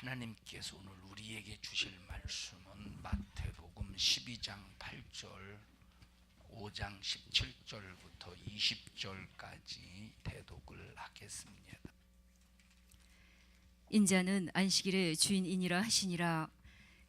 하나님께서 오늘 우리에게 주실 말씀은 마태복음 12장 8절, 5장 17절부터 20절까지 대독을 하겠습니다. 인자는 안식일의 주인이니라 하시니라.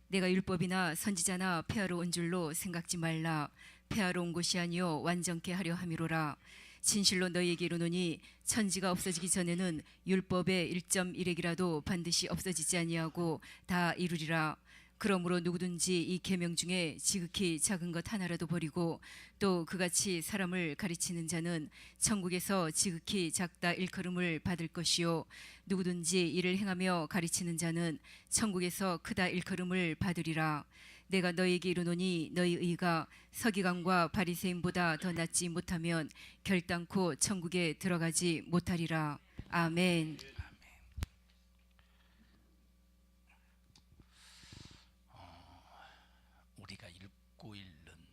내가 율법이나 선지자나 폐하러 온 줄로 생각지 말라. 폐하러 온 것이 아니요 완전케 하려 함이로라. 진실로 너희에게 이르노니 천지가 없어지기 전에는 율법의 1.1획이라도 반드시 없어지지 아니하고 다 이루리라. 그러므로 누구든지 이 계명 중에 지극히 작은 것 하나라도 버리고 또 그같이 사람을 가르치는 자는 천국에서 지극히 작다 일컬음을 받을 것이요 누구든지 이를 행하며 가르치는 자는 천국에서 크다 일컬음을 받으리라. 내가 너희에게 이르노니 너희 의가 서기관과 바리새인보다 더 낫지 못하면 결단코 천국에 들어가지 못하리라. 아멘. 우리가 읽고 있는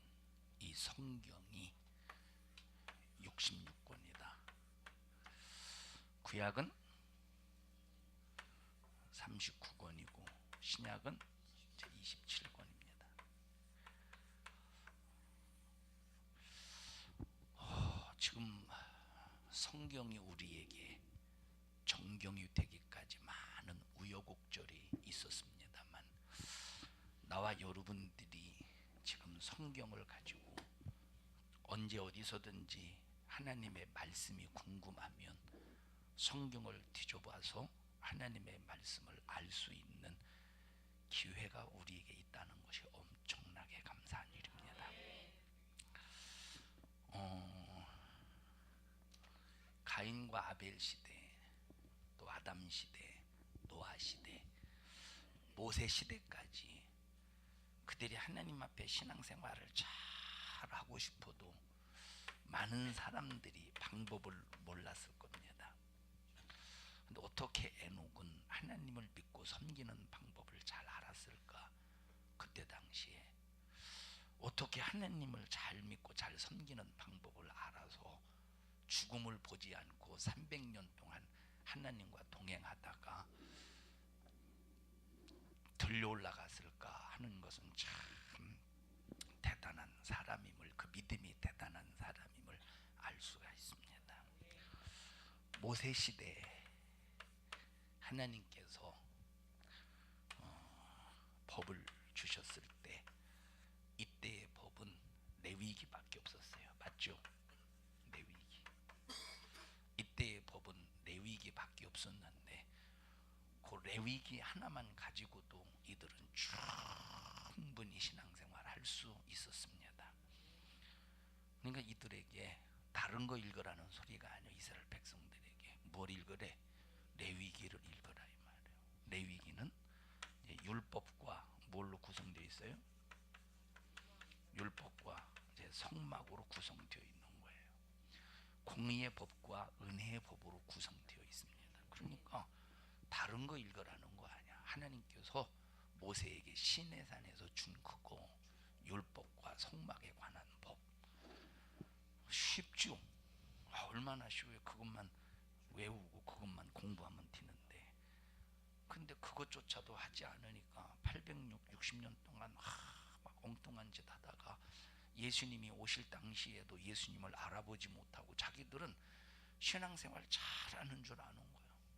이 성경이 66권이다. 구약은 39권이고 신약은 27권입니다. 지금 성경이 우리에게 정경이 되기까지 많은 우여곡절이 있었습니다만, 나와 여러분들이 지금 성경을 가지고 언제 어디서든지 하나님의 말씀이 궁금하면 성경을 뒤져봐서 하나님의 말씀을 알 수 있는 기회가 우리에게 있다는 것이 엄청나게 감사한 일입니다. 가인과 아벨 시대, 또 아담 시대, 노아 시대, 모세 시대까지 그들이 하나님 앞에 신앙생활을 잘 하고 싶어도 많은 사람들이 방법을 몰랐을 겁니다. 근데 어떻게 에녹은 하나님을 믿고 섬기는 방법을 잘 알았을까? 그때 당시에 어떻게 하나님을 잘 믿고 잘 섬기는 방법을 알아서 죽음을 보지 않고 300년 동안 하나님과 동행하다가 들려 올라갔을까 하는 것은 참 대단한 사람임을, 그 믿음이 대단한 사람임을 알 수가 있습니다. 모세 시대에 하나님께서 법을 주셨을 때 이때의 법은 레위기밖에 없었어요. 맞죠? 레위기. 이때의 법은 레위기밖에 없었는데 그 레위기 하나만 가지고도 이들은 충분히 신앙생활을 할 수 있었습니다. 그러니까 이들에게 다른 거 읽으라는 소리가 아니에요. 이스라엘 백성들에게 뭘 읽으래? 레위기를 읽어라 이 말이에요. 레위기는 율법과 뭘로 구성되어 있어요? 율법과 이제 성막으로 구성되어 있는 거예요. 공의의 법과 은혜의 법으로 구성되어 있습니다. 그러니까 다른 거 읽으라는 거 아니야. 하나님께서 모세에게 시내산에서 준 그거, 율법과 성막에 관한 법. 쉽죠? 얼마나 쉬워요. 그것만 외우고 그것만 공부하면 되는데, 근데 그것조차도 하지 않으니까 860년 동안 막 엉뚱한 짓 하다가 예수님이 오실 당시에도 예수님을 알아보지 못하고 자기들은 신앙생활 잘하는 줄 아는 거예요.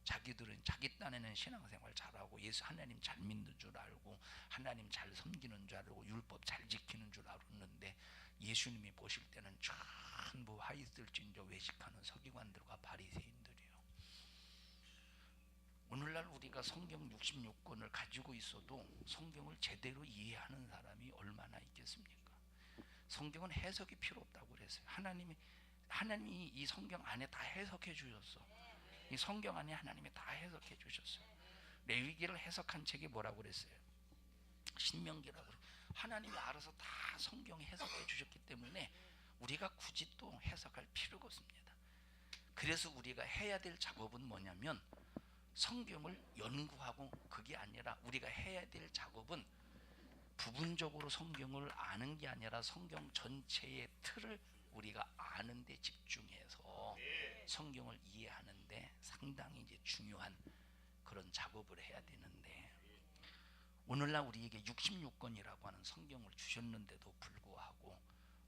자기들은 자기 딴에는 신앙생활 잘하고 예수 하나님 잘 믿는 줄 알고 하나님 잘 섬기는 줄 알고 율법 잘 지키는 줄 알았는데 예수님이 보실 때는 전부 화 있을진저 외식하는 서기관들과 바리새인들이에요. 오늘날 우리가 성경 66권을 가지고 있어도 성경을 제대로 이해하는 사람이 얼마나 있겠습니까? 성경은 해석이 필요 없다고 그랬어요. 하나님이 이 성경 안에 다 해석해 주셨어. 이 성경 안에 하나님이 다 해석해 주셨어요. 레위기를 해석한 책이 뭐라고 그랬어요? 신명기라고 그래요. 하나님이 알아서 다 성경 해석해 주셨기 때문에 우리가 굳이 또 해석할 필요가 없습니다. 그래서 우리가 해야 될 작업은 뭐냐면 성경을 연구하고, 그게 아니라 우리가 해야 될 작업은 부분적으로 성경을 아는 게 아니라 성경 전체의 틀을 우리가 아는 데 집중해서 성경을 이해하는 데 상당히 이제 중요한 그런 작업을 해야 되는데, 오늘날 우리에게 66권이라고 하는 성경을 주셨는데도 불구하고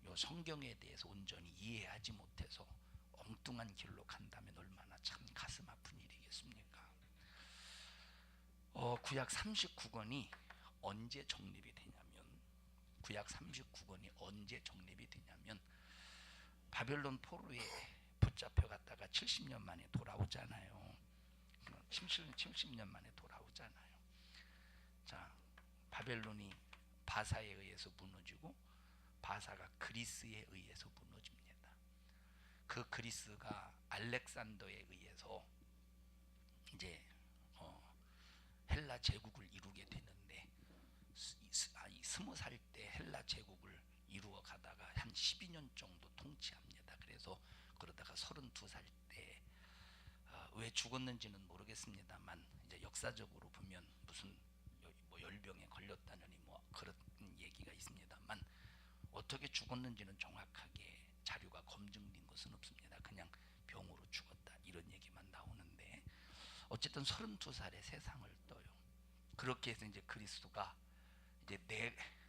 이 성경에 대해서 온전히 이해하지 못해서 엉뚱한 길로 간다면 얼마나 참 가슴 아픈 일이겠습니까? 구약 39권이 언제 정립이 되냐면, 구약 39권이 언제 정립이 되냐면 바벨론 포로에 붙잡혀 갔다가 70년 만에 돌아오잖아요. 70년 만에 돌아오잖아요. 자, 바벨론이 바사에 의해서 무너지고 바사가 그리스에 의해서 무너집니다. 그 그리스가 알렉산더에 의해서 이제 헬라 제국을 이루게 되는데, 20살 때 헬라 제국을 이루어 가다가 한 12년 정도 통치합니다. 그래서 그러다가 32살 때 왜 죽었는지는 모르겠습니다만, 이제 역사적으로 보면 무슨 뭐 열병에 걸렸다느니 뭐 그런 얘기가 있습니다만, 어떻게 죽었는지는 정확하게 자료가 검증된 것은 없습니다. 그냥 병으로 죽었다 이런 얘기만 나오는데, 어쨌든 32살에 세상을 떠요. 그렇게 해서 이제 그리스도가 이제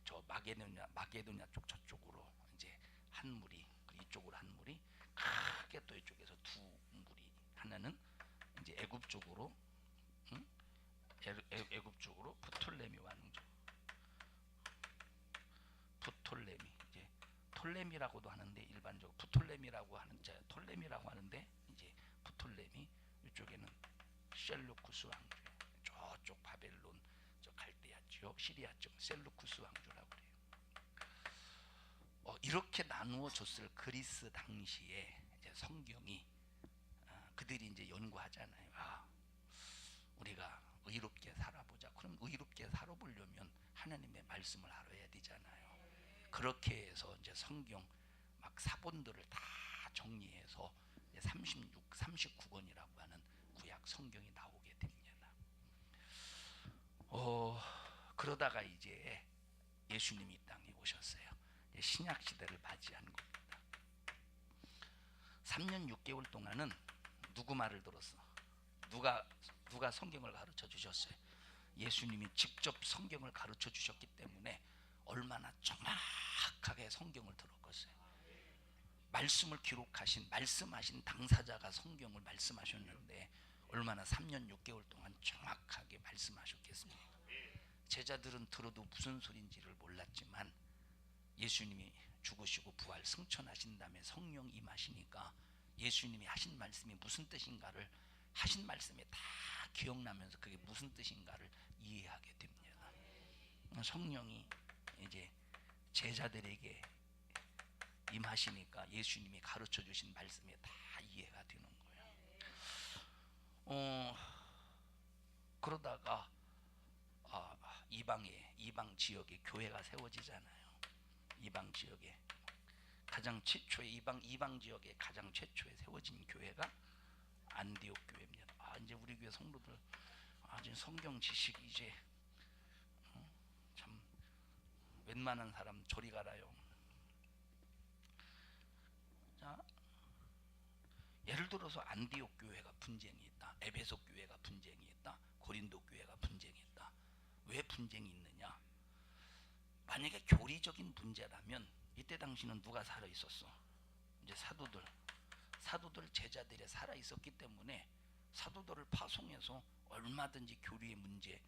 저 마게도냐 쪽 저쪽으로 이제 한 무리, 이쪽으로 한 무리, 크게 또 이쪽에서 두 무리, 하나는 이제 애굽 쪽으로, 애굽 쪽으로 프톨레미 왕조, 프톨레미, 이제 톨레미라고도 하는데 일반적으로 톨레미라고 하는데 이제 프톨레미, 이쪽에는 셀루쿠스 왕조, 저쪽 바벨론, 저 갈대아 쪽, 시리아 쪽 셀루쿠스 왕조라고 그래요. 이렇게 나누어 줬을 그리스 당시에 이제 성경이, 그들이 이제 연구하잖아요. 우리가 의롭게 살아보자. 그럼 의롭게 살아보려면 하나님의 말씀을 알아야 되잖아요. 그렇게 해서 이제 성경 막 사본들을 다 정리해서 39권이라고 하는 구약 성경이 나오게 됩니다. 그러다가 이제 예수님이 이 땅에 오셨어요. 신약 시대를 맞이한 겁니다. 3년 6개월 동안은 누구 말을 들었어? 누가 성경을 가르쳐 주셨어요? 예수님이 직접 성경을 가르쳐 주셨기 때문에 얼마나 정확하게 성경을 들었겠어요. 말씀을 기록하신, 말씀하신 당사자가 성경을 말씀하셨는데 얼마나 3년 6개월 동안 정확하게 말씀하셨겠습니까? 제자들은 들어도 무슨 소린지를 몰랐지만 예수님이 죽으시고 부활 승천하신 다음에 성령 임하시니까 예수님이 하신 말씀이 무슨 뜻인가를, 하신 말씀이 다 기억나면서 그게 무슨 뜻인가를 이해하게 됩니다. 성령이 이제 제자들에게 임하시니까 예수님이 가르쳐 주신 말씀이 다 이해가 되는 거예요. 그러다가 이방 지역에 교회가 세워지잖아요. 이방 지역에 가장 최초의 이방 지역에 가장 최초에 세워진 교회가 안디옥 교회입니다. 이제 우리 교회 성도들 이제 성경 지식이 이제 참 웬만한 사람 저리 가라요. 자, 예를 들어서 안디옥 교회가 분쟁이 있다, 에베소 교회가 분쟁이 있다, 고린도 교회가 분쟁이 있다. 왜 분쟁이 있느냐? 만약에 교리적인 문제라면 이때 당시는 누가 살아 있었어? 이제 사도들 제자들이 살아 있었기 때문에 사도들을 파송해서 얼마든지 교리의 문제,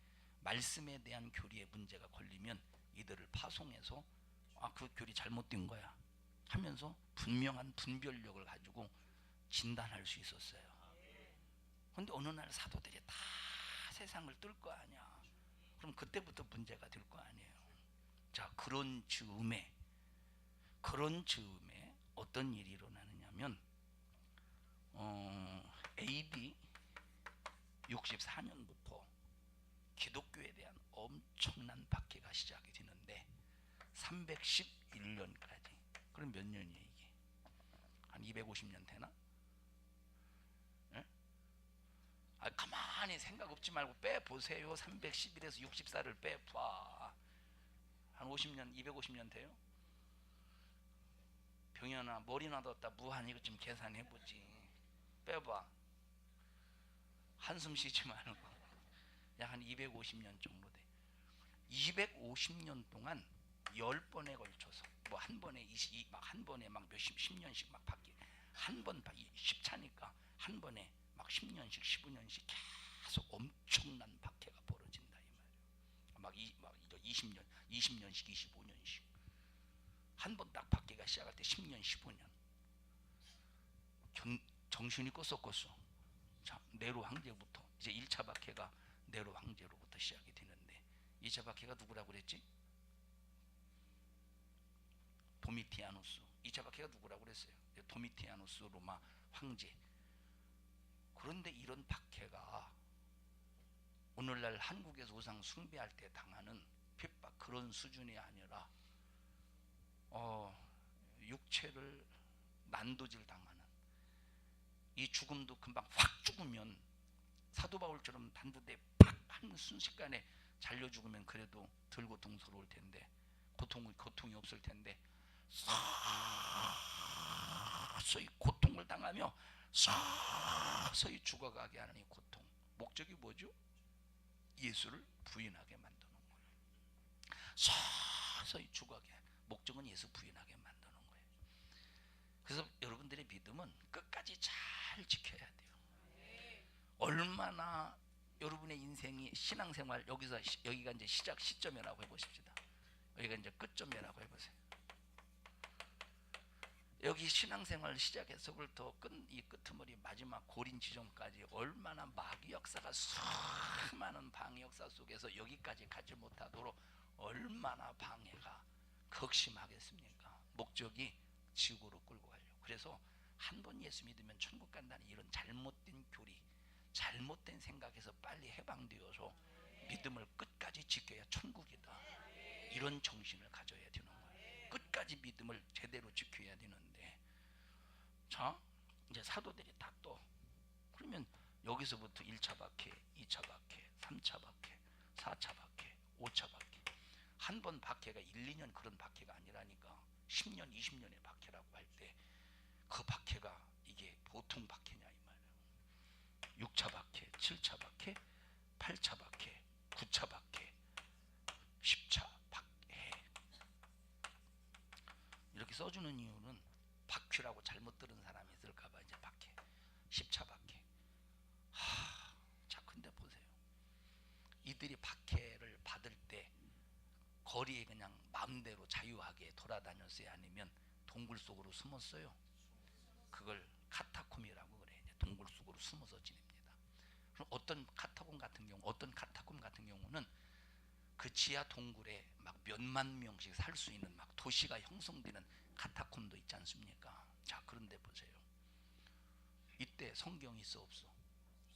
말씀에 대한 교리의 문제가 걸리면 이들을 파송해서 그 교리 잘못된 거야 하면서 분명한 분별력을 가지고 진단할 수 있었어요. 그런데 어느 날 사도들이 다 세상을 뜰 거 아니야. 그럼 그때부터 문제가 될 거 아니에요. 자, 그런 즈음에 어떤 일이 일어나느냐면 AD 64년부터 기독교에 대한 엄청난 박해가 시작이 되는데 311년까지. 그럼 몇 년이에요 이게? 한 250년 되나? 예? 가만히 생각 없지 말고 빼보세요. 311에서 64를 빼봐. 한 50년, 250년 돼요? 병현아, 머리나 뒀다 무한 이것 좀 계산해보지. 빼봐. 한숨 쉬지 말고. 약 한 250년 정도 돼. 250년 동안 10번에 걸쳐서 뭐 한 번에 한 번에 막 몇십 10년씩 막 바뀌. 한 번 10차니까 한 번에 막 10년씩 15년씩 계속 엄청난 박해가 벌어진다 이 말이에요. 막 20년, 20년씩 25년씩 한 번 딱 박해가 시작할 때 10년, 15년. 정신이 껐어. 자, 네로 황제부터 이제 1차 박해가 네로 황제로부터 시작이 되는데 2차 박해가 누구라고 그랬지? 도미티아누스. 2차 박해가 누구라고 그랬어요? 도미티아누스 로마 황제. 그런데 이런 박해가 오늘날 한국에서 우상 숭배할 때 당하는 핍박 그런 수준이 아니라 육체를 난도질 당하는, 이 죽음도 금방 확 죽으면 사도 바울처럼 단두대 팍 하는 순식간에 잘려 죽으면 그래도 덜 고통스러울 텐데 고통이 없을 텐데 서서히 고통을 당하며 서서히 죽어가게 하는 이 고통, 목적이 뭐죠? 예수를 부인하게 만드는 거예요. 서서히 죽어가게, 목적은 예수 부인하게 만드는 거예요. 그래서 여러분들의 믿음은 끝까지 잘 지켜야 돼요. 얼마나 여러분의 인생이 신앙생활, 여기가 이제 시작 시점이라고 해보십시다. 여기가 이제 끝점이라고 해보세요. 여기 신앙생활 시작해서부터 이 끄트머리 마지막 고린 지점까지 얼마나 마귀 역사가 수많은 방해 역사 속에서 여기까지 가지 못하도록 얼마나 방해가 극심하겠습니까? 목적이 지구로 끌고 가려고. 그래서 한 번 예수 믿으면 천국 간다는 이런 잘못된 교리, 잘못된 생각에서 빨리 해방되어서 믿음을 끝까지 지켜야 천국이다, 이런 정신을 가져야 되는 거예요. 끝까지 믿음을 제대로 지켜야 되는데, 자 이제 사도들이 다 또 그러면 여기서부터 1차 박해, 2차 박해, 3차 박해, 4차 박해, 5차 박해. 한 번 박해가 1, 2년 그런 박해가 아니라니까 10년, 20년의 박해라고 할 때 그 박해가 이게 보통 박해냐 이 말이에요. 6차 박해, 7차 박해, 8차 박해, 9차 박해, 10차 박해. 이렇게 써주는 이유는 박휘라고 잘못 들은 사람이 있을까봐 이제 박해, 10차 박해. 자 근데 보세요. 이들이 박해를 받을 때 거리에 그냥 마음대로 자유하게 돌아다녔어요? 아니면 동굴 속으로 숨었어요? 그걸 카타콤이라고 그래. 동굴 속으로 숨어서 지냅니다. 그럼 어떤 카타콤 같은 경우는 그 지하 동굴에 막 몇만 명씩 살 수 있는 막 도시가 형성되는 카타콤도 있지 않습니까? 자 그런데 보세요. 이때 성경이 있어 없어?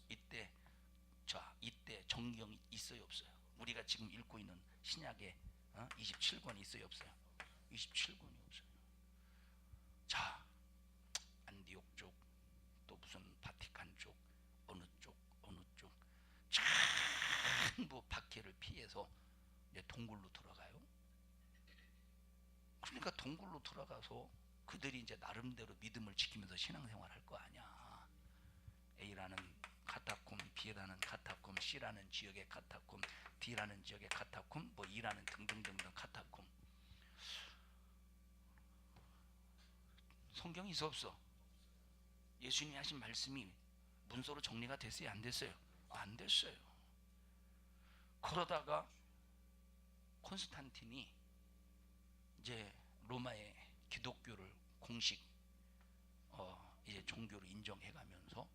이때 정경이 있어요 없어요? 우리가 지금 읽고 있는 신약의 27권이 있어요 없어요? 27권이 없어요. 자 안디옥 쪽, 또 무슨 바티칸 쪽, 어느 쪽 전부 박해를 피해서 이제 동굴로 들어가요. 그러니까 동굴로 들어가서 그들이 이제 나름대로 믿음을 지키면서 신앙생활 할 거 아니야. A라는 카타콤, B라는 카타콤, C라는 지역의 카타콤, D라는 지역의 카타콤, 뭐 E라는 등등등등 카타콤. 성경이 있어 없어? 예수님이 하신 말씀이 문서로 정리가 됐어요 안 됐어요? 안 됐어요. 그러다가 콘스탄틴이 이제 로마의 기독교를 공식 이제 종교로 인정해가면서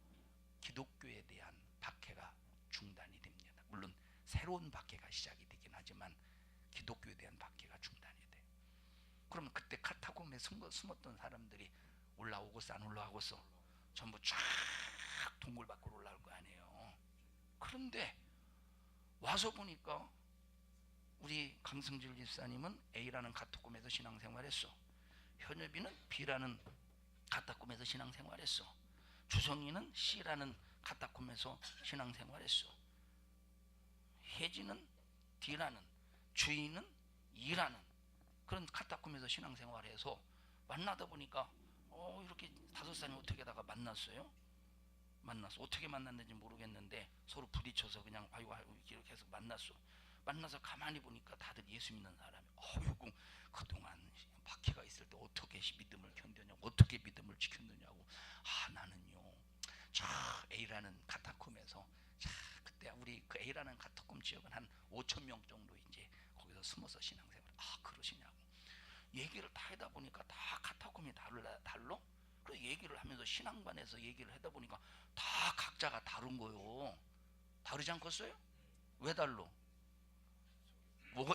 기독교에 대한 박해가 중단이 됩니다. 물론 새로운 박해가 시작이 되긴 하지만 기독교에 대한 박해가 중단이 돼. 그러면 그때 카타콤에 숨었던 사람들이 올라오고서 안 올라오고서 전부 쫙 동굴 밖으로 올라올 거 아니에요. 그런데 와서 보니까 우리 강승질 집사님은 A라는 카타콤에서 신앙생활했어. 현엽이는 B라는 카타콤에서 신앙생활했어. 주성이는 C라는 카타콤에서 신앙생활했어. 혜지는 D라는, 주인은 E라는 그런 카타콤에서 신앙생활해서 만나다 보니까 이렇게 5사람이 어떻게 다가 만났어요? 만났어. 어떻게 만났는지 모르겠는데 서로 부딪혀서 그냥 아이고 이렇게 해서 만났어. 만나서 가만히 보니까 다들 예수 믿는 사람이. 어이구 그동안 박해가 있을 때 어떻게 믿음을 견뎌냐고, 어떻게 믿음을 지켰느냐고. 나는요 저 A라는 카타콤에서, 자 그때 우리 그 A라는 카타콤 지역은 한 5천 명 정도 이제 거기서 숨어서 신앙생활. 그러시냐고 얘기를 다 하다 보니까 다 카타콤이 달러. 그 얘기를 하면서 신앙관에서 얘기를 하다 보니까 다 각자가 다른 거요. 다르지 않겠어요? 왜 달러?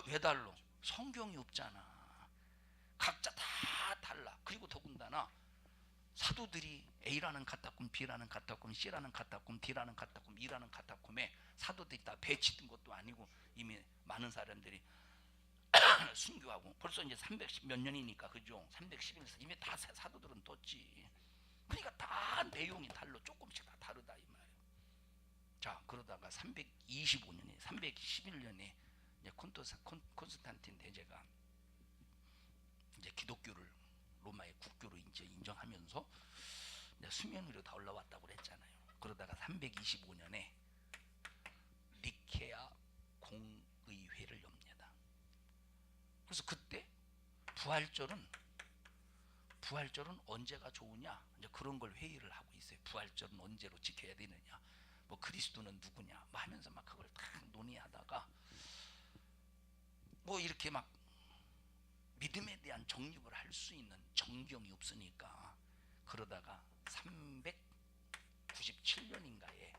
왜 달러? 성경이 없잖아. 각자 다 달라. 그리고 더군다나 사도들이 A라는 카타콤, B라는 카타콤, C라는 카타콤, D라는 카타콤, E라는 카타콤에 사도들이 다 배치된 것도 아니고 이미 많은 사람들이 순교하고 벌써 이제 310 몇 년이니까, 그죠? 311년 이미 다 사도들은 떴지. 그러니까 다 내용이 달라. 조금씩 다 다르다 이 말이에요. 자 그러다가 325년에 311년에 이제 콘스탄틴 대제가 이제 기독교를 로마의 국교로 이제 인정하면서 이제 수면 위로 다 올라왔다고 그랬잖아요. 그러다가 325년에 니케아 공의회를 엽니다. 그래서 그때 부활절은 언제가 좋으냐, 이제 그런 걸 회의를 하고 있어요. 부활절은 언제로 지켜야 되느냐, 뭐 그리스도는 누구냐, 뭐 하면서 막 그걸 다 논의하다가 뭐 이렇게 막 믿음에 대한 정립을 할 수 있는 정경이 없으니까, 그러다가 397년인가에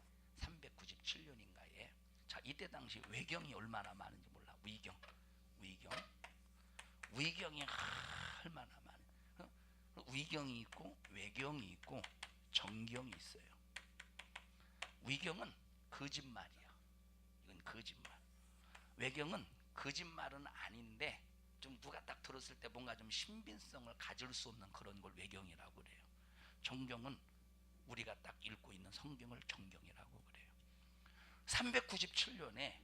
자 이때 당시 외경이 얼마나 많은지 몰라. 위경이 얼마나 많아. 위경이 있고 외경이 있고 정경이 있어요. 위경은 거짓말이야. 이건 거짓말. 외경은 거짓말은 아닌데 좀 누가 딱 들었을 때 뭔가 좀 신빙성을 가질 수 없는 그런 걸 외경이라고 그래요. 정경은 우리가 딱 읽고 있는 성경을 정경이라고 그래요. 397년에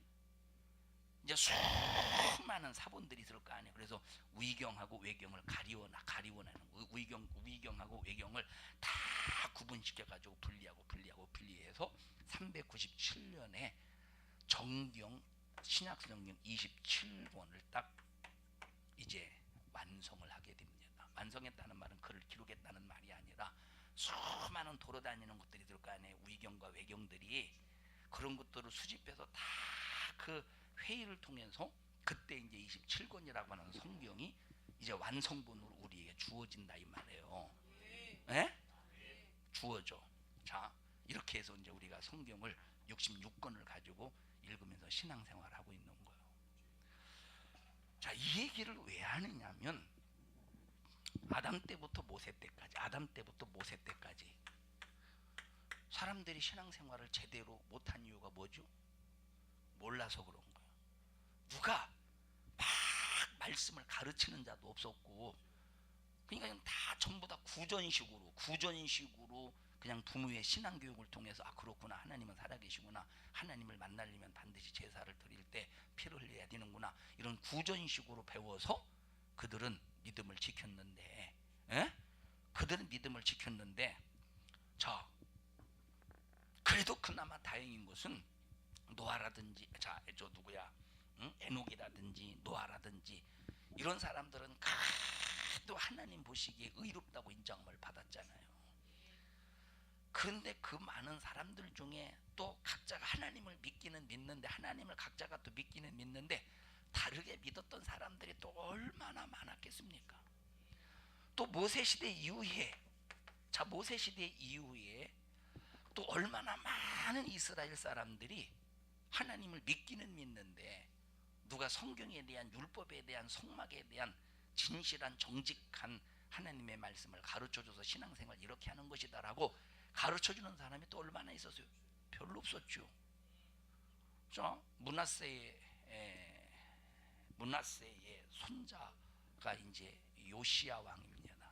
이제 수많은 사본들이 있을 거 아니에요. 그래서 위경하고 외경을 가리워내는 위경하고 외경을 다 구분시켜 가지고 분리해서 397년에 정경 신약성경 27권을 딱 이제 완성을 하게 됩니다. 완성했다는 말은 글을 기록했다는 말이 아니라 수많은 돌아다니는 것들이 있을 거 아니에요. 위경과 외경들이. 그런 것들을 수집해서 다 그 회의를 통해서 그때 이제 27권이라고 하는 성경이 이제 완성본으로 우리에게 주어진다 이 말이에요. 예? 주어져. 자, 이렇게 해서 이제 우리가 성경을 66권을 가지고 읽으면서 신앙생활을 하고 있는 거예요. 자, 이 얘기를 왜 하느냐면 아담 때부터 모세 때까지 사람들이 신앙생활을 제대로 못한 이유가 뭐죠? 몰라서 그런 거예요. 누가 막 말씀을 가르치는 자도 없었고, 그러니까 다 전부 다 구전식으로 그냥 부모의 신앙교육을 통해서 그렇구나, 하나님은 살아계시구나, 하나님을 만나려면 반드시 제사를 드릴 때 피를 흘려야 되는구나, 이런 구전식으로 배워서 그들은 믿음을 지켰는데, 자 그래도 그나마 다행인 것은 노아라든지 에녹이라든지 노아라든지 이런 사람들은 그래도 하나님 보시기에 의롭다고 인정을 받았잖아요. 그런데 그 많은 사람들 중에 또 각자가 하나님을 믿는데 하나님을 각자가 또 믿는데 다르게 믿었던 사람들이 또 얼마나 많았겠습니까? 또 모세 시대 이후에 또 얼마나 많은 이스라엘 사람들이 하나님을 믿는데 누가 성경에 대한 율법에 대한 성막에 대한 진실한 정직한 하나님의 말씀을 가르쳐줘서 신앙생활 이렇게 하는 것이다라고 가르쳐주는 사람이 또 얼마나 있었어요? 별로 없었죠. 므낫세의 손자가 이제 요시야 왕입니다.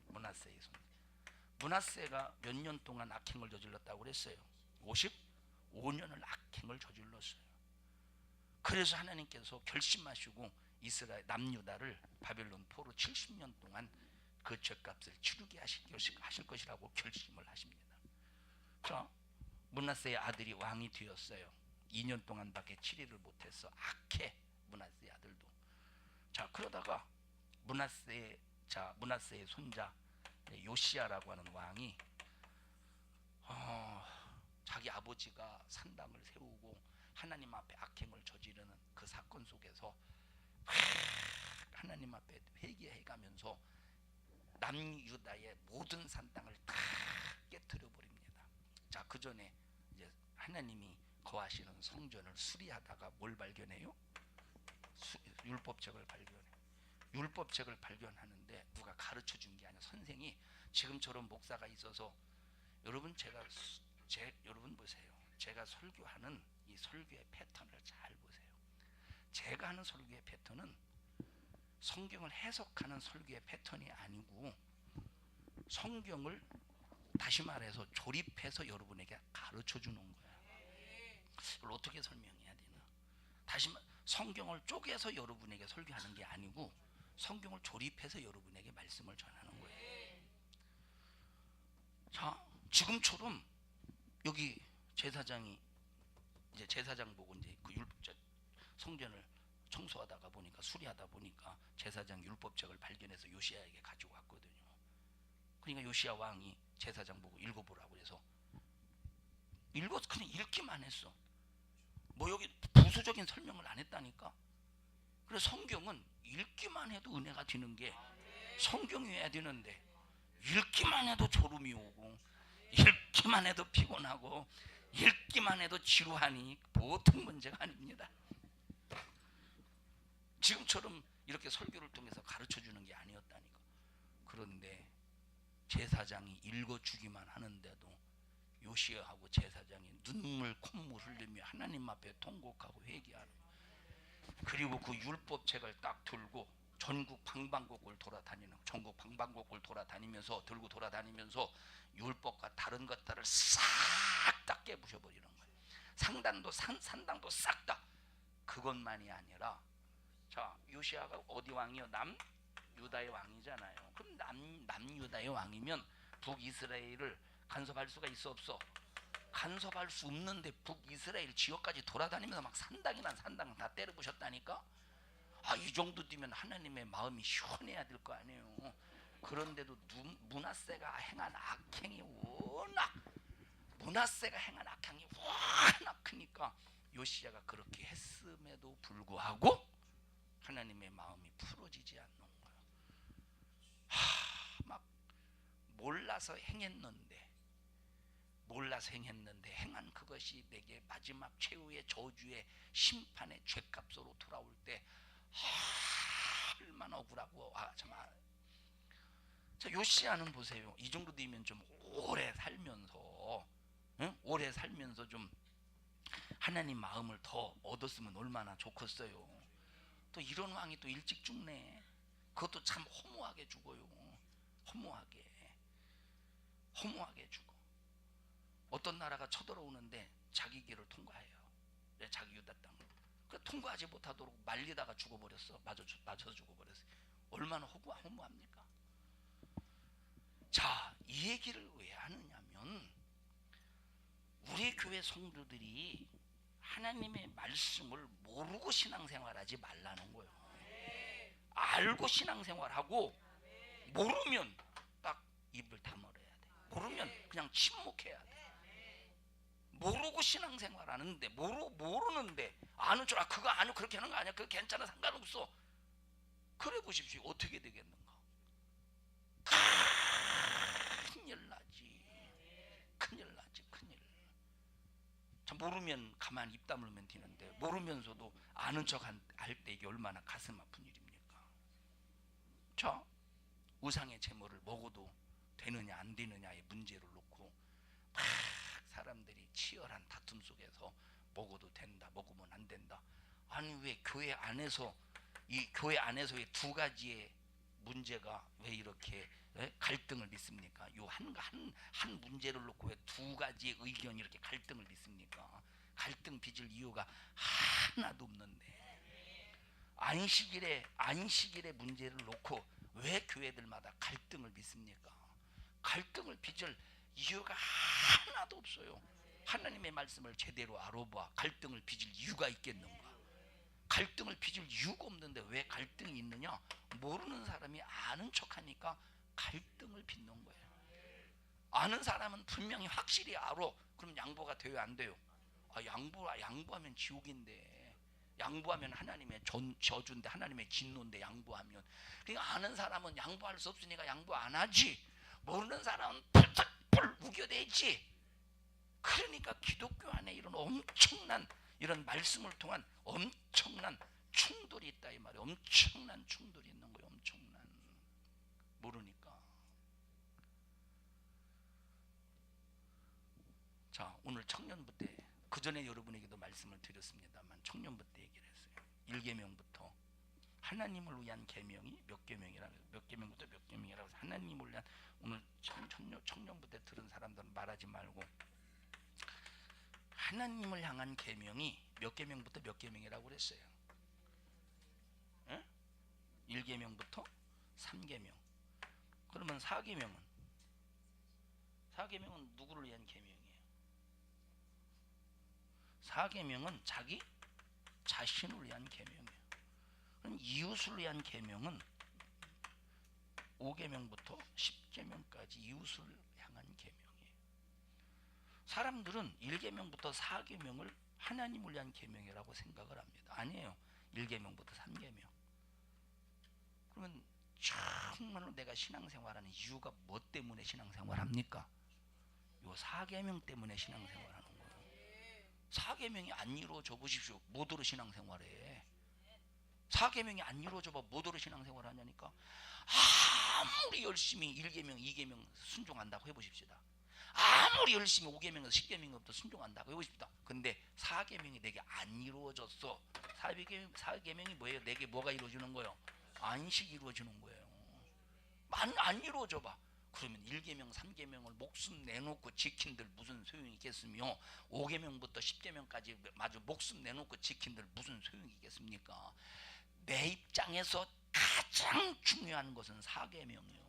므낫세의 손자. 므낫세가 몇 년 동안 악행을 저질렀다고 그랬어요? 55년을 악행을 저질렀어요. 그래서 하나님께서 결심하시고 이스라엘 남유다를 바벨론 포로 70년 동안 그 죄값을 치르게 하실 것이라고 결심을 하십니다. 자, 므낫세의 아들이 왕이 되었어요. 2년 동안밖에 치리를 못했어. 악해, 므낫세의 아들도. 자, 그러다가 므낫세의 손자 요시야라고 하는 왕이 자기 아버지가 산당을 세우고 하나님 앞에 악행을 저지르는 그 사건 속에서 하나님 앞에 회개해가면서 남유다의 모든 산당을 다 깨뜨려 버립니다. 자, 그 전에 이제 하나님이 거하시는 성전을 수리하다가 뭘 발견해요? 율법책을 발견해. 율법책을 발견하는데 누가 가르쳐 준 게 아니야. 선생이 지금처럼 목사가 있어서 여러분 여러분 보세요. 제가 설교하는 이 설교의 패턴을 잘 보세요. 제가 하는 설교의 패턴은 성경을 해석하는 설교의 패턴이 아니고 성경을 다시 말해서 조립해서 여러분에게 가르쳐 주는 거야. 이걸 어떻게 설명해야 되나? 성경을 쪼개서 여러분에게 설교하는 게 아니고 성경을 조립해서 여러분에게 말씀을 전하는 거예요. 자, 지금처럼 여기 제사장이 이제 제사장 보고 이제 그 성전을 청소하다가 보니까 수리하다 보니까 제사장 율법책을 발견해서 요시야에게 가지고 왔거든요. 그러니까 요시야 왕이 제사장 보고 읽어보라고 해서 그냥 읽기만 했어. 뭐 여기 부수적인 설명을 안 했다니까. 그래서 성경은 읽기만 해도 은혜가 되는 게 성경이어야 되는데 읽기만 해도 졸음이 오고 읽기만 해도 피곤하고 읽기만 해도 지루하니 보통 문제가 아닙니다. 지금처럼 이렇게 설교를 통해서 가르쳐주는 게 아니었다니까. 그런데 제사장이 읽어주기만 하는데도 요시야하고 제사장이 눈물 콧물 흘리며 하나님 앞에 통곡하고 회개하는, 그리고 그 율법책을 딱 들고 전국 방방곡곡을 돌아다니면서 들고 돌아다니면서 율법과 다른 것들을 싹 다 깨부셔버리는 거예요. 산당도 싹 다. 그것만이 아니라, 자, 요시야가 어디 왕이요? 남유다의 왕이잖아요. 그럼 남유다의 왕이면 북이스라엘을 간섭할 수가 있어 없어? 간섭할 수 없는데 북이스라엘 지역까지 돌아다니면서 막 산당 다 때려부셨다니까. 이 정도 되면 하나님의 마음이 시원해야 될 거 아니에요. 그런데도 므낫세가 행한 악행이 워낙 크니까 요시야가 그렇게 했음에도 불구하고 하나님의 마음이 풀어지지 않는 거예요. 막 몰라서 행했는데 행한 그것이 내게 마지막 최후의 저주의 심판의 죄값으로 돌아올 때 얼마나 억울하고. 정말. 자, 요시야는 보세요. 이 정도 되면 좀 오래 살면서 좀 하나님 마음을 더 얻었으면 얼마나 좋겠어요. 또 이런 왕이 또 일찍 죽네. 그것도 참 허무하게 죽어요. 허무하게 죽어. 어떤 나라가 쳐들어오는데 자기 길을 통과해요. 자기 유다 땅을. 통과하지 못하도록 말리다가 죽어버렸어. 맞아 죽어버렸어. 얼마나 허무합니까? 자, 이 얘기를 왜 하느냐면 우리 교회 성도들이 하나님의 말씀을 모르고 신앙생활하지 말라는 거예요. 알고 신앙생활하고 모르면 딱 입을 다물어야 돼. 모르면 그냥 침묵해야 돼. 모르고 신앙생활하는데 모르는데 아는 줄 그거 아니고 그렇게 하는 거 아니야. 그거 괜찮아, 상관없어. 그래 보십시오. 어떻게 되겠는가? 큰일 나지. 참, 모르면 가만히 입 다물면 되는데 모르면서도 아는 척 할 때 이게 얼마나 가슴 아픈 일입니까? 자, 우상의 제물을 먹어도 되느냐 안 되느냐의 문제를 놓고 막 사람들이 치열한 다툼 속에서 먹어도 된다, 먹으면 안 된다. 아니, 왜 교회 안에서 왜 두 가지의 문제가 왜 이렇게 갈등을 빚습니까? 요 한 문제를 놓고 왜 두 가지의 의견이 이렇게 갈등을 빚습니까? 갈등 빚을 이유가 하나도 없는데 안식일의 문제를 놓고 왜 교회들마다 갈등을 빚습니까? 갈등을 빚을 이유가 하나도 없어요. 하나님의 말씀을 제대로 알아봐 갈등을 빚을 이유가 있겠는가? 갈등을 빚을 이유가 없는데 왜 갈등이 있느냐? 모르는 사람이 아는 척하니까 갈등을 빚는 거예요. 아는 사람은 분명히 확실히 알아. 그럼 양보가 돼요, 안 돼요? 양보하면 지옥인데, 양보하면 하나님의 저주인데, 하나님의 진노인데, 양보하면. 그러니까 아는 사람은 양보할 수 없으니까 양보 안 하지. 모르는 사람은 뿔 우겨대지. 그러니까 기독교 안에 이런 엄청난 이런 말씀을 통한 엄청난 충돌이 있다 이 말이에요. 엄청난 충돌이 있는 거예요. 엄청난. 모르니까. 자, 오늘 청년부 때, 그 전에 여러분에게도 말씀을 드렸습니다만 청년부 때 얘기를 했어요. 1계명부터 하나님을 위한 계명이 몇 계명이라고, 몇 계명부터 몇 계명이라고 해서 하나님을 위한, 오늘 청년부 때 들은 사람들은 말하지 말고 하나님을 향한 계명이 몇 계명부터 몇 계명이라고 그랬어요. 1계명부터 3계명. 그러면 4계명은 누구를 위한 계명이에요? 4계명은 자기 자신을 위한 계명이에요. 그럼 이웃을 위한 계명은 5계명부터 10계명까지 이웃을 향한 계명이에요. 사람들은 1계명부터 4계명을 하나님을 위한 계명이라고 생각을 합니다. 아니에요. 1계명부터 3계명. 그러면 정말로 내가 신앙생활하는 이유가 뭐 때문에 신앙생활합니까? 요 4계명 때문에 신앙생활하는 거예요. 4계명이 안 이루어져 보십시오. 뭐더러 신앙생활해? 4계명이 안 이루어져 봐 뭐더러 신앙생활하냐니까. 아무리 열심히 1계명, 2계명 순종한다고 해보십시다. 아무리 열심히 5계명에서 10계명부터 순종한다고 해보십시다. 근데 4계명이 내게 안 이루어졌어. 4계명이 뭐예요? 내게 뭐가 이루어지는 거예요? 안식이 이루어지는 거예요. 안 이루어져 봐. 그러면 1계명, 3계명을 목숨 내놓고 지킨들 무슨 소용이 있겠으며 5계명부터 10계명까지 마저 목숨 내놓고 지킨들 무슨 소용이 있겠습니까? 내 입장에서 가장 중요한 것은 4계명이요.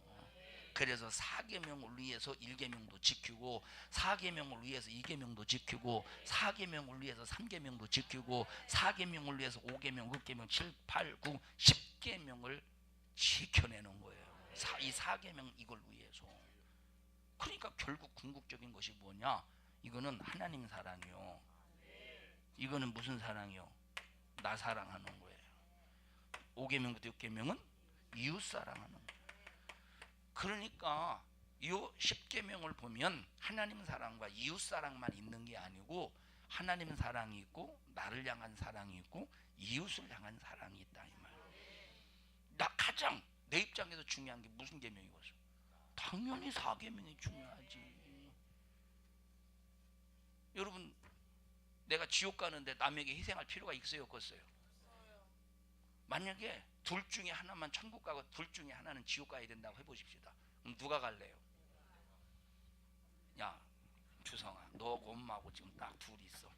그래서 4계명을 위해서 1계명도 지키고 4계명을 위해서 2계명도 지키고 4계명을 위해서 3계명도 지키고 4계명을 위해서 5계명, 6계명, 7, 8, 9, 10계명을 지켜내는 거예요. 이 4계명 이걸 위해서. 그러니까 결국 궁극적인 것이 뭐냐? 이거는 하나님 사랑이요. 이거는 무슨 사랑이요? 나 사랑하는 거예요. 5계명부터 6계명은 이웃 사랑하는 거예요. 그러니까 이 10계명을 보면 하나님 사랑과 이웃 사랑만 있는 게 아니고 하나님 사랑이 있고 나를 향한 사랑이 있고 이웃을 향한 사랑이 있다 이 말이에요. 나 가장 내 입장에서 중요한 게 무슨 계명이겠어? 당연히 4계명이 중요하지. 여러분, 내가 지옥 가는데 남에게 희생할 필요가 있어요, 없어요? 만약에 둘 중에 하나만 천국 가고 둘 중에 하나는 지옥 가야 된다고 해보십시다. 그럼 누가 갈래요? 야, 주성아, 너하고 엄마하고 지금 딱 둘이 있어.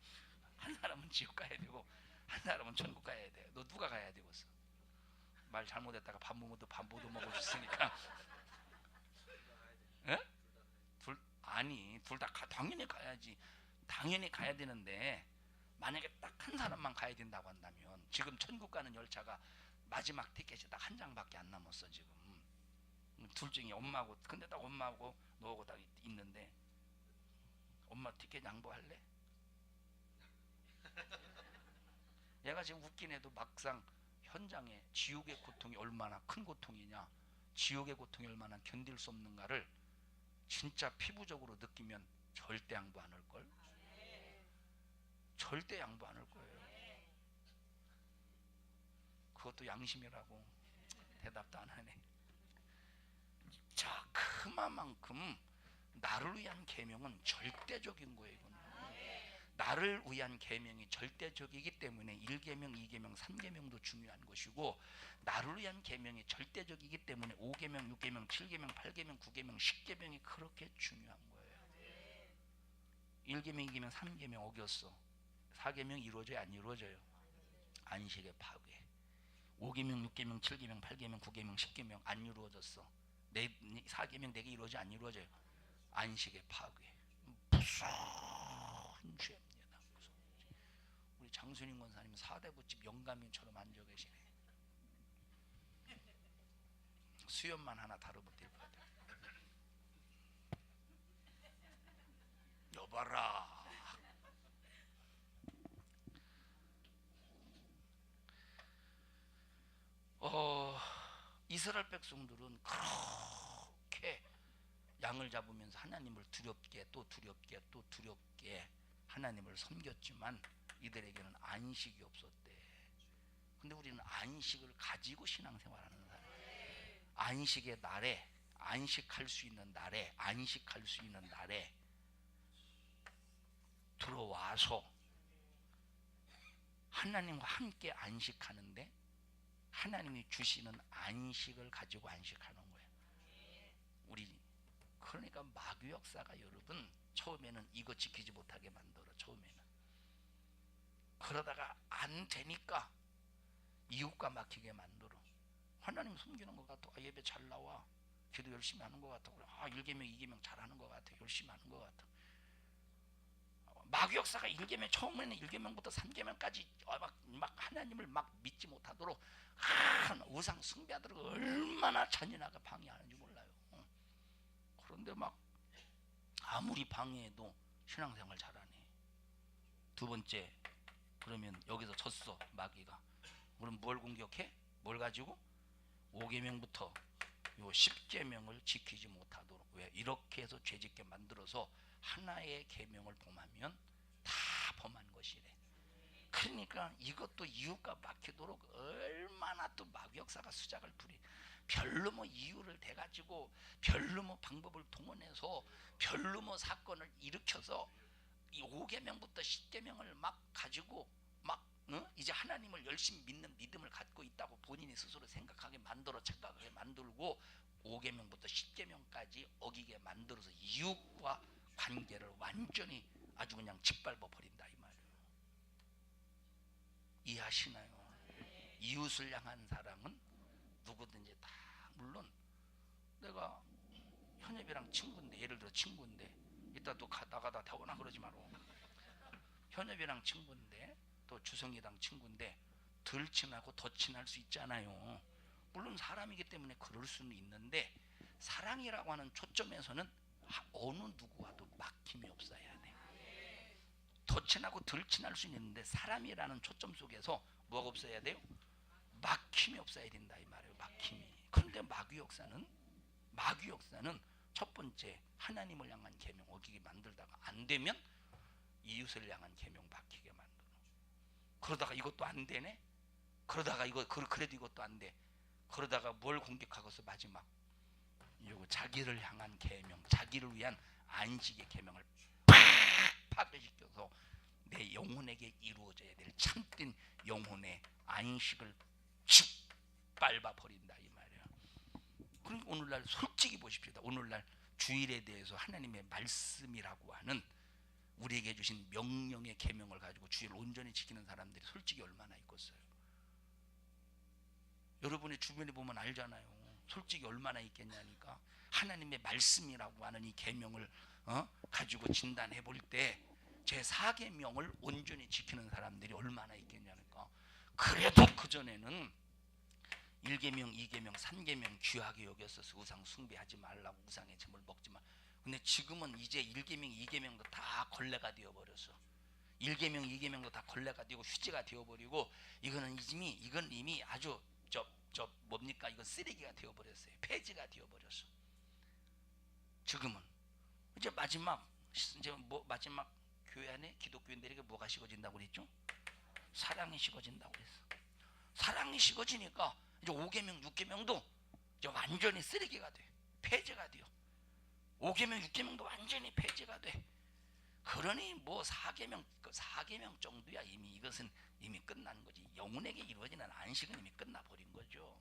한 사람은 지옥 가야 되고 한 사람은 천국 가야 돼. 너 누가 가야 되겠어? 말 잘못했다가 밥 못 먹을 수 있으니까. 예? 둘 다 당연히 가야지. 당연히 가야 되는데 만약에 딱 한 사람만 가야 된다고 한다면 지금 천국 가는 열차가 마지막 티켓이 딱 한 장밖에 안 남았어 지금. 둘 중에 엄마하고, 근데 딱 엄마하고 너하고 딱 있는데 엄마 티켓 양보할래? 얘가 지금 웃긴 해도 막상 현장에 지옥의 고통이 얼마나 큰 고통이냐, 지옥의 고통이 얼마나 견딜 수 없는가를 진짜 피부적으로 느끼면 절대 양보 안 할걸? 절대 양보 안 할 거예요. 그것도 양심이라고 대답도 안 하네. 자, 그만큼 나를 위한 계명은 절대적인 거예요. 이거는. 나를 위한 계명이 절대적이기 때문에 1계명, 2계명, 3계명도 중요한 것이고 나를 위한 계명이 절대적이기 때문에 5계명, 6계명, 7계명, 8계명, 9계명, 10계명이 그렇게 중요한 거예요. 1계명, 2계명, 3계명 어겼어. 4계명 이루어져요? 안 이루어져요? 안식의 파괴. 5계명, 6계명, 7계명, 8계명, 9계명, 10계명 안 이루어졌어. 4계명 4개 이루어져 안 이루어져요? 안식의 파괴. 무슨 장순임 권사님 사대부집 영감인처럼 앉아 계시네. 수염만 하나 다르면 될 것 같아요. 여봐라. 이스라엘 백성들은 그렇게 양을 잡으면서 하나님을 두렵게 또 두렵게 또 두렵게 하나님을 섬겼지만 이들에게는 안식이 없었대. 근데 우리는 안식을 가지고 신앙생활하는 사람. 안식의 날에, 안식할 수 있는 날에, 안식할 수 있는 날에 들어와서 하나님과 함께 안식하는데 하나님이 주시는 안식을 가지고 안식하는 거예요. 우리 그러니까 마귀 역사가 여러분 처음에는 이거 지키지 못하게 만들어. 처음에는 그러다가 안 되니까 이웃과 막히게 만들어. 하나님 섬기는 것 같아. 예배 잘 나와. 기도 열심히 하는 것 같아. 1계명 2계명 잘하는 것 같아. 열심히 하는 것 같아. 마귀 역사가 1계명 처음에는 1계명부터 3계명까지 막 하나님을 막 믿지 못하도록 우상 숭배하도록 얼마나 잔인하게 방해하는지 몰라요. 그런데 막 아무리 방해해도 신앙생활 잘하네. 두 번째, 그러면 여기서 졌어 마귀가. 그럼 뭘 공격해? 뭘 가지고? 5계명부터 요 10계명을 지키지 못하도록. 왜? 이렇게 해서 죄짓게 만들어서 하나의 계명을 범하면 다 범한 것이래. 그러니까 이것도 이유가 막히도록 얼마나 또 마귀 역사가 수작을 부리. 별로 뭐 이유를 대가지고 별로 뭐 방법을 동원해서 별로 뭐 사건을 일으켜서 이 5계명부터 10계명을 막 가지고 막 이제 하나님을 열심히 믿는 믿음을 갖고 있다고 본인이 스스로 생각하게 만들어 착각하게 만들고 5계명부터 10계명까지 어기게 만들어서 이웃과 관계를 완전히 아주 그냥 짓밟아 버린다 이 말이에요. 이해하시나요? 이웃을 향한 사랑은 누구든지 다, 물론 내가 현엽이랑 친구인데, 예를 들어 친구인데 이따 또 나가다 대원아 그러지 마로. 현엽이랑 친구인데 또 주성이랑 친구인데 덜 친하고 더 친할 수 있잖아요. 물론 사람이기 때문에 그럴 수는 있는데 사랑이라고 하는 초점에서는 어느 누구와도 막힘이 없어야 돼. 더 친하고 덜 친할 수는 있는데 사람이라는 초점 속에서 뭐가 없어야 돼요? 막힘이 없어야 된다 이 말이에요. 막힘이. 그런데 마귀 역사는 첫 번째 하나님을 향한 계명 어기게 만들다가 안 되면 이웃을 향한 계명 박히게 만들어. 그러다가 이것도 안 되네. 그러다가 이거 그래도 이것도 안 돼. 그러다가 뭘 공격하고서 마지막 이거 자기를 향한 계명, 자기를 위한 안식의 계명을 파괴시켜서 내 영혼에게 이루어져야 될 참된 영혼의 안식을 짓밟아 버린다 이 말이야. 그럼 오늘날 솔직히 보십시오. 오늘날 주일에 대해서 하나님의 말씀이라고 하는 우리에게 주신 명령의 계명을 가지고 주일 온전히 지키는 사람들이 솔직히 얼마나 있겠어요. 여러분의 주변에 보면 알잖아요. 솔직히 얼마나 있겠냐니까. 하나님의 말씀이라고 하는 이 계명을 가지고 진단해 볼 때 제 4계명을 온전히 지키는 사람들이 얼마나 있겠냐니까. 그래도 그전에는 1계명, 2계명, 3계명 귀하게 여겼어서 우상 숭배하지 말라고, 우상의 제물 먹지 마. 근데 지금은 이제 1계명, 2계명도 다 걸레가 되어버렸어. 1계명, 2계명도 다 걸레가 되고 휴지가 되어버리고 이건 이미 아주 뭡니까? 이건 쓰레기가 되어버렸어요. 폐지가 되어버렸어. 지금은 이제 마지막 교회 안에 기독교인들에게 뭐가 식어진다고 그랬죠? 사랑이 식어진다고 그랬어. 사랑이 식어지니까 이제 5계명, 6계명도 이제 완전히 쓰레기가 돼. 폐지가 돼요. 5계명, 6계명도 완전히 폐지가 돼. 그러니 뭐 4계명 정도야 이미 이것은 이미 끝난 거지. 영혼에게 이루어지는 안식은 이미 끝나버린 거죠.